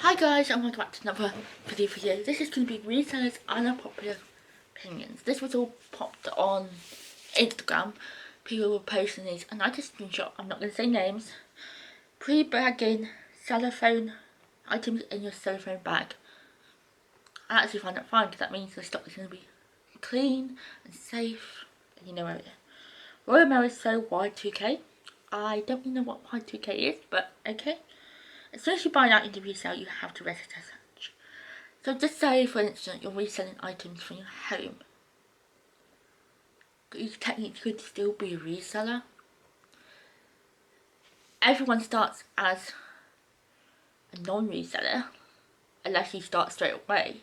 Hi guys, and welcome back to another video. This is going to be Resellers Unpopular Opinions. This was all popped on Instagram. People were posting these and I just screenshot, I'm not going to say names. Pre-bagging cellophane items in your cellophane bag. I actually find that fine because that means the stock is going to be clean and safe and you know where it is. Royal Mail is so Y2K. I don't really know what Y2K is, but okay. As soon as you buy that into resale, you have to register as such. So just say, for instance, you're reselling items from your home. You technically could still be a reseller. Everyone starts as a non-reseller, unless you start straight away.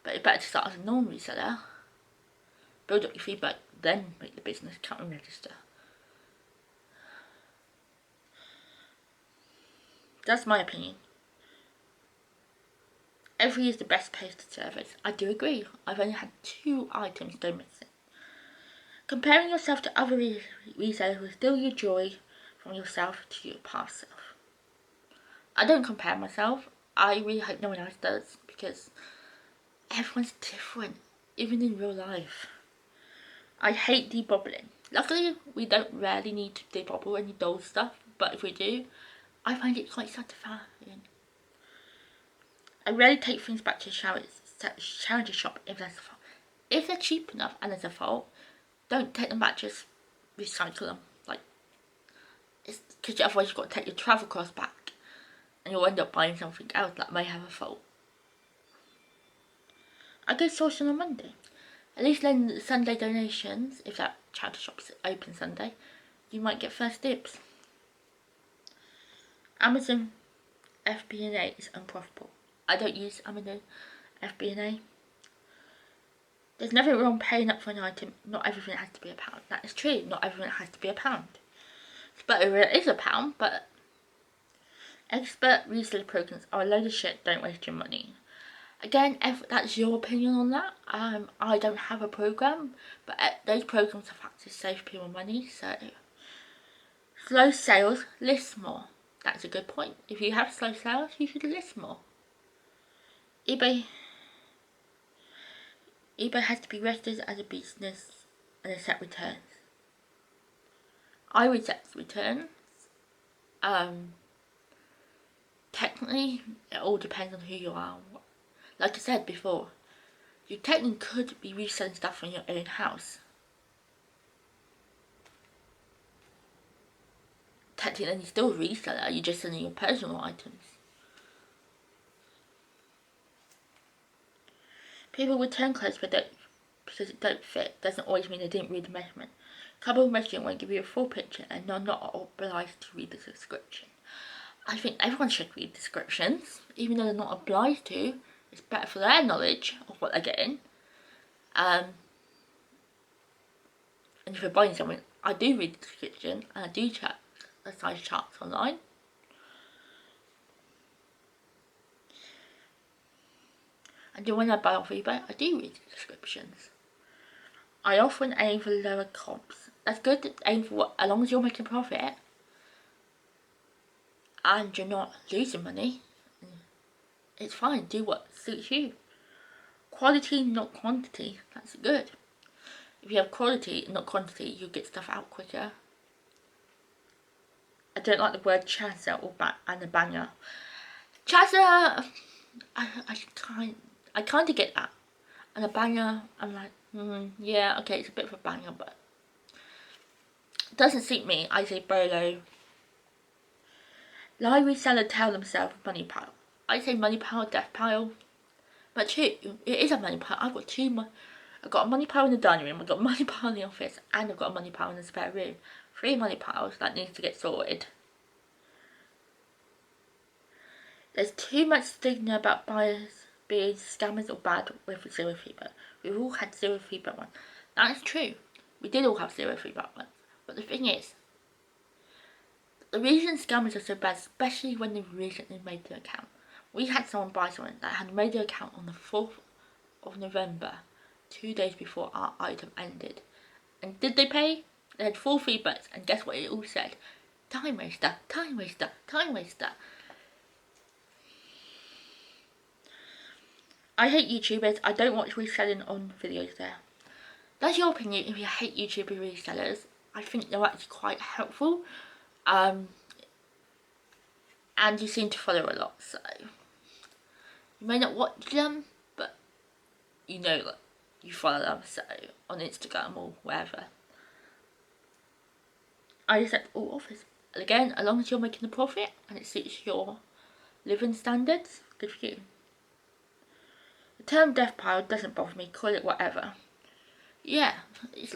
But it's better to start as a non-reseller, build up your feedback, then make the business count and register. That's my opinion. Every is the best posted service. I do agree. I've only had 2 items go missing. Comparing yourself to other resellers will steal your joy from yourself to your past self. I don't compare myself. I really hope no one else does because everyone's different, even in real life. I hate debobbling. Luckily, we don't rarely need to debobble any dull stuff, but if we do, I find it quite satisfying. I rarely take things back to charity shop if there's a fault. If they're cheap enough and there's a fault, don't take them back, just recycle them. Because otherwise you've got to take your travel costs back and you'll end up buying something else that may have a fault. I go sourcing on Monday. At least then Sunday donations, if that charity shop's open Sunday, you might get first dibs. Amazon FBA is unprofitable. I don't use Amazon FBA. There's nothing wrong paying up for an item. Not everything has to be £1. That is true. Not everything has to be £1. It's better if it is £1, but expert reseller programs are a load of shit. Don't waste your money. Again, that's your opinion on that. I don't have a program, but those programs are fact to save people money. So slow sales, list more. That's a good point. If you have slow sales, you should list more. eBay has to be registered as a business and accept returns. I reject returns. Technically, it all depends on who you are. Like I said before, you technically could be reselling stuff from your own house. Technically, you're still a reseller, you're just selling your personal items. People return clothes because it don't fit doesn't always mean they didn't read the measurement. Couple measuring won't give you a full picture and you're not obliged to read the description. I think everyone should read descriptions, even though they're not obliged to. It's better for their knowledge of what they're getting. And if you're buying something, I do read the description and I do check the size charts online. And when I buy off eBay, I do read the descriptions. I often aim for lower comps. That's good to aim for what, as long as you're making profit and you're not losing money, it's fine. Do what suits you. Quality, not quantity. That's good. If you have quality, not quantity, you'll get stuff out quicker. I don't like the word chazzer and a banger. Chazzer, I kind of get that. And a banger, I'm like, yeah, okay, it's a bit of a banger, but it doesn't suit me. I say bolo. Lie reseller tell themselves money pile. I say money pile, death pile. But true, it is a money pile. I've got a money pile in the dining room, I've got a money pile in the office, and I've got a money pile in the spare room. 3 money piles that needs to get sorted. There's too much stigma about buyers being scammers or bad with zero feedback. We've all had zero feedback once. That is true. We did all have zero feedback once. But the thing is, the reason scammers are so bad, especially when they've recently made their account. We had someone buy something that had made their account on the 4th of November, 2 days before our item ended. And did they pay? They had 4 feedbacks, and guess what it all said? Time waster, time waster, time waster. I hate YouTubers. I don't watch reselling on videos there. That's your opinion if you hate YouTuber resellers. I think they're actually quite helpful. And you seem to follow a lot, so you may not watch them, but you know that you follow them, so on Instagram or wherever. I accept all offers. And again, as long as you're making a profit and it suits your living standards, good for you. The term death pile doesn't bother me, call it whatever. Yeah, it's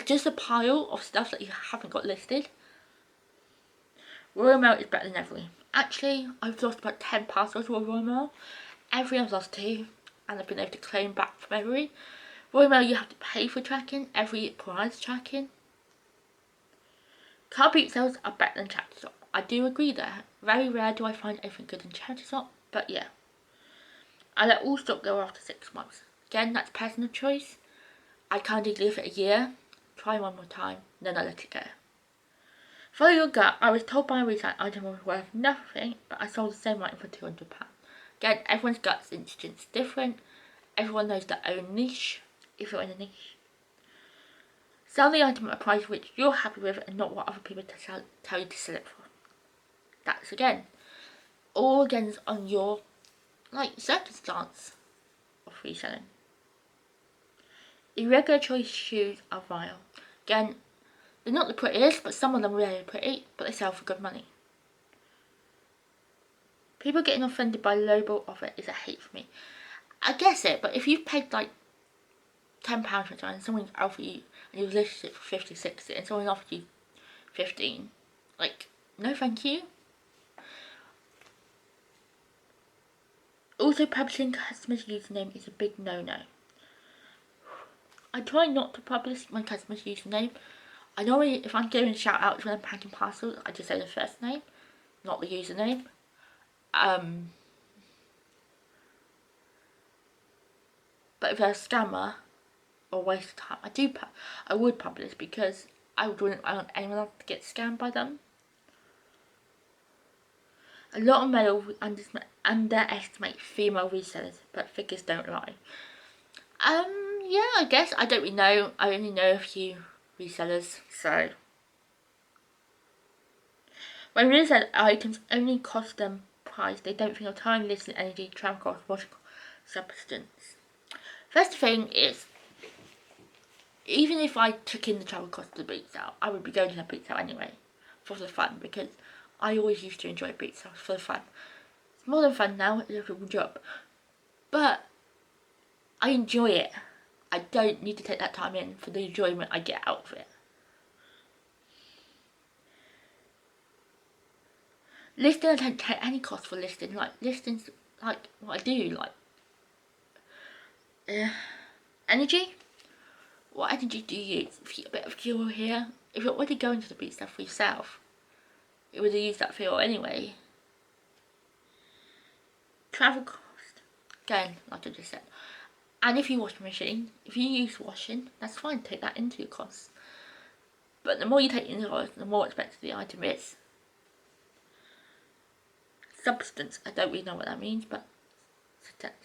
just a pile of stuff that you haven't got listed. Royal Mail is better than Every. Actually, I've lost about 10 parcels with Royal Mail. Every I've lost 2, and I've been able to claim back from Every. Royal Mail you have to pay for tracking, Every provides tracking. Car boot sales are better than charity shop. I do agree there. Very rare do I find anything good in charity shop, but yeah. I let all stock go after 6 months. Again, that's personal choice. I can't leave it a year, try one more time, then I let it go. Follow your gut. I was told by a reseller item was worth nothing, but I sold the same item for £200. Again, everyone's gut's instinct's different. Everyone knows their own niche, if you're in a niche. Sell the item at a price which you're happy with and not what other people tell you to sell it for. That's again, all again on your circumstance of reselling. Irregular choice shoes are vile. Again, they're not the prettiest, but some of them are really pretty, but they sell for good money. People getting offended by lowball offer is a hate for me. I guess it, but if you've paid like £10 for something and someone's offered you, and you've listed it for 50, 60, and someone offered you 15, no thank you. Also, publishing customers' username is a big no-no. I try not to publish my customer's username. I normally, if I'm giving shout outs when I'm packing parcels, I just say the first name, not the username. But if they're a scammer or waste of time, I would publish because I wouldn't want anyone else to get scammed by them. A lot of male underestimate female resellers, but figures don't lie. Yeah, I guess. I don't really know. I only know a few resellers, so. When resell items only cost them price, they don't think of time, listing, energy, travel cost, water substance. First thing is, even if I took in the travel cost of the boot sale, I would be going to the boot sale anyway, for the fun, because I always used to enjoy boot sales for the fun. It's more than fun now, it's a real job. But I enjoy it. I don't need to take that time in for the enjoyment I get out of it. Listing, I don't take any cost for listing. Listings, what I do, energy. What energy do you use? If you get a bit of fuel here, if you're already going to the beach stuff for yourself, you would use that fuel anyway. Travel cost, again, like I just said. And if you wash the machine, if you use washing, that's fine, take that into your costs. But the more you take into costs, the more expensive the item is. Substance, I don't really know what that means, but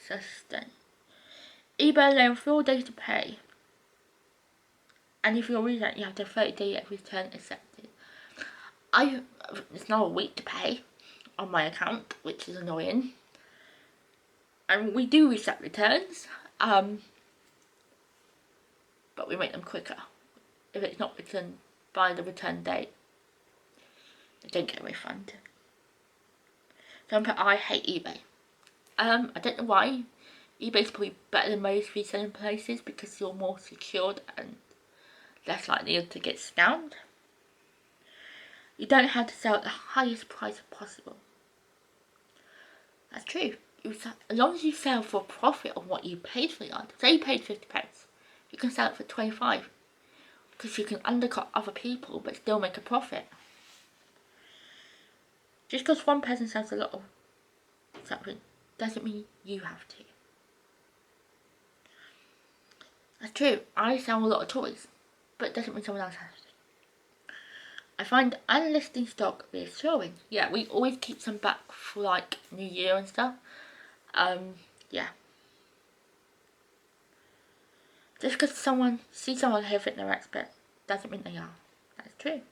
substance. eBay allows 4 days to pay. And if you're reading that, you have to 30-day return accepted. It's now a week to pay on my account, which is annoying. And we do accept returns, but we make them quicker. If it's not returned by the return date, I don't get a refund. Don't put I hate eBay. I don't know why. eBay's probably better than most reselling places because you're more secured and less likely to get scammed. You don't have to sell at the highest price possible. That's true. As long as you sell for a profit on what you paid for the item. Say you paid £50, you can sell it for 25 because you can undercut other people but still make a profit. Just because one person sells a lot of something doesn't mean you have to. That's true. I sell a lot of toys, but it doesn't mean someone else has to. I find unlisting stock reassuring. Yeah, we always keep some back for New Year and stuff. Yeah. Just because someone sees someone who thinks they're expert doesn't mean they are. That's true.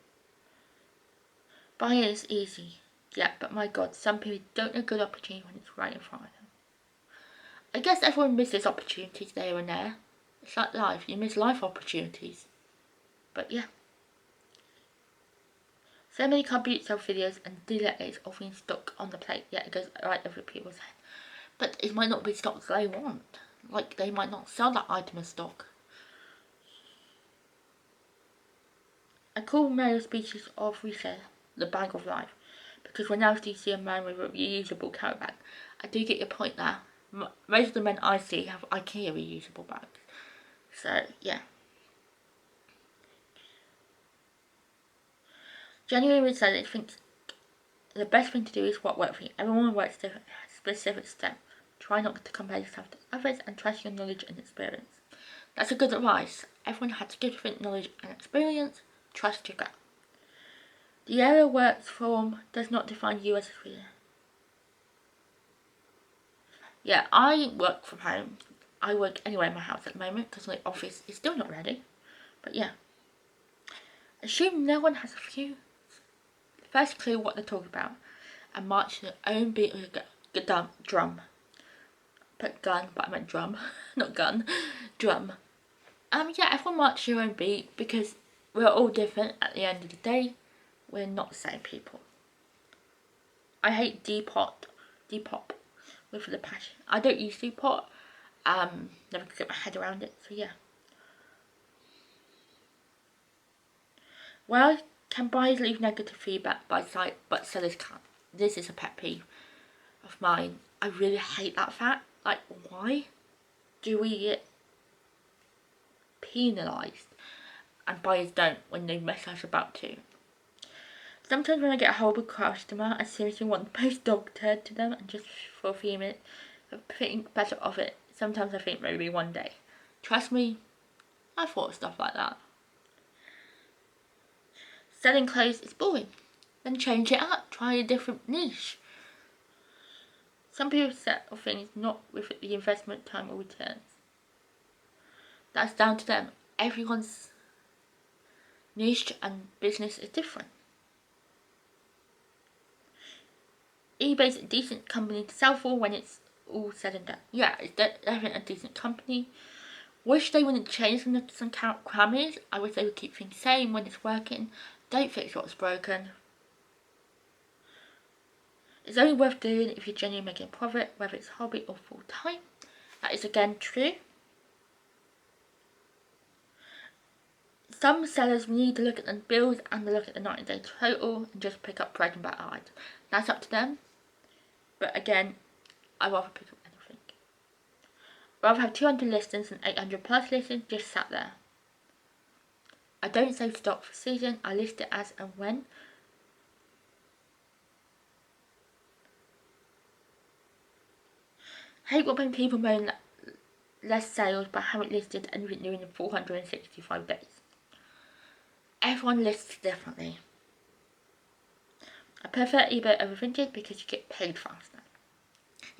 Buying is easy, yeah, but my god, some people don't know good opportunity when it's right in front of them. I guess everyone misses opportunities there and there. It's like life, you miss life opportunities. But yeah. So many companies sell videos and dealer is offering stock on the plate, yet it goes right over people's head. But it might not be stock they want. Like, they might not sell that item as stock. I call male species of Reseller the bag of life, because when else do you see a man with a reusable carry bag? I do get your point there. Most of the men I see have IKEA reusable bags. So, yeah. Genuine Reseller thinks the best thing to do is what works for you. Everyone works to a specific step. Try not to compare yourself to others and trust your knowledge and experience. That's a good advice. Everyone has to give different knowledge and experience. Trust your gut. The area works from does not define you as a reader. Yeah, I work from home. I work anywhere in my house at the moment because my office is still not ready. But yeah. Assume no one has first clue what they're talking about and march to their own beat with a drum. Put gun, but I meant drum. Not gun. Drum. Yeah, everyone march to your own beat because we're all different at the end of the day. We're not the same people. I hate Depop with the passion. I don't use Depop. Never could get my head around it, so yeah. Well, can buyers leave negative feedback by site, but sellers can't? This is a pet peeve of mine. I really hate that fact. Like, why do we get penalised and buyers don't when they mess us about to? Sometimes when I get a horrible customer, I seriously want to post dog turd to them and just for a few minutes, think better of it. Sometimes I think maybe one day. Trust me, I thought of stuff like that. Selling clothes is boring. Then change it up. Try a different niche. Some people settle things not with the investment time or returns. That's down to them. Everyone's niche and business is different. eBay's a decent company to sell for when it's all said and done. Yeah, it's definitely a decent company. Wish they wouldn't change some parameters. I wish they would keep things same when it's working. Don't fix what's broken. It's only worth doing if you're genuinely making a profit, whether it's hobby or full time. That is again true. Some sellers need to look at the bills and look at the 90-day total and just pick up bread and butter items. That's up to them. But again, I rather pick up anything. Rather have 200 listings than 800 plus listings just sat there. I don't save stock for season, I list it as and when. Hate when people moan less sales but haven't listed anything new in 465 days. Everyone lists differently. I prefer eBay over Vinted because you get paid faster.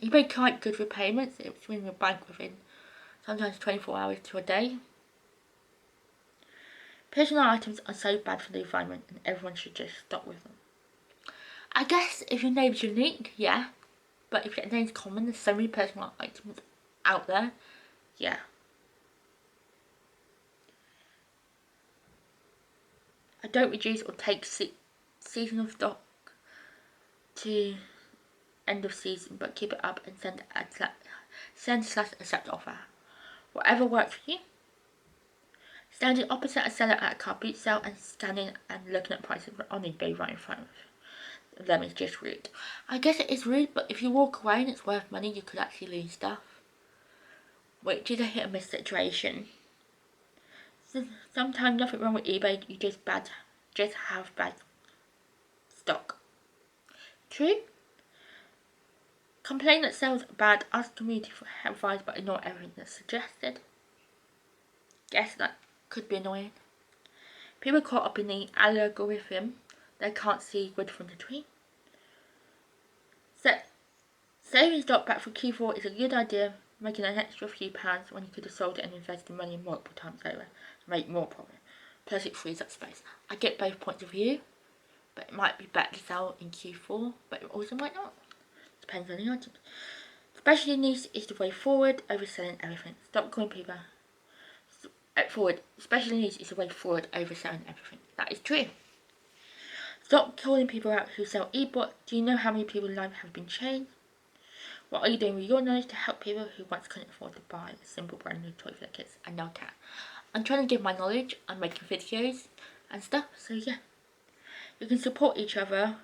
eBay quite good with payments, it's in your bank within sometimes 24 hours to a day. Personal items are so bad for the environment and everyone should just stop with them. I guess if your name's unique, yeah. But if your name's common, there's so many personal items out there, yeah. I don't reduce or take seasonal stock to end of season, but keep it up and send/accept offer. Whatever works for you. Standing opposite a seller at a car boot sale and scanning and looking at prices on eBay right in front of them is just rude. I guess it is rude, but if you walk away and it's worth money, you could actually lose stuff. Which is a hit and miss situation. Sometimes nothing wrong with eBay, you just have bad stock. True. Complain that sales are bad, ask the community for advice but ignore everything that's suggested. Guess that could be annoying. People caught up in the algorithm, they can't see wood from the tree. Saving stock back for Q4 is a good idea, making an extra few pounds when you could have sold it and invested money multiple times over to make more profit. Plus it frees up space. I get both points of view, but it might be better to sell in Q4, but it also might not. Depends on the item. Specialty niche is the way forward over selling everything. Stop calling people forward. Specialty niche is the way forward over selling everything. That is true. Stop calling people out who sell ebooks. Do you know how many people's lives have been changed? What are you doing with your knowledge to help people who once couldn't afford to buy a simple brand new toy for their kids and now can? I'm trying to give my knowledge. I'm making videos and stuff. So yeah, you can support each other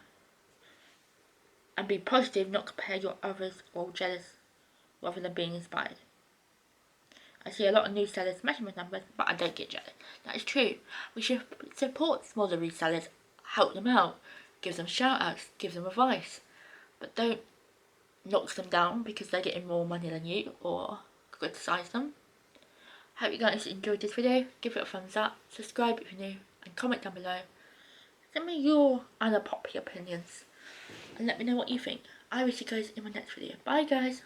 and be positive, not compare your others or jealous, rather than being inspired. I see a lot of new sellers smashing my numbers, but I don't get jealous. That is true. We should support smaller resellers, help them out, give them shout outs, give them advice, but don't knock them down because they're getting more money than you or criticise them. Hope you guys enjoyed this video. Give it a thumbs up, subscribe if you're new, and comment down below. Send me your unpopular opinions and let me know what you think. I will see you guys in my next video. Bye guys.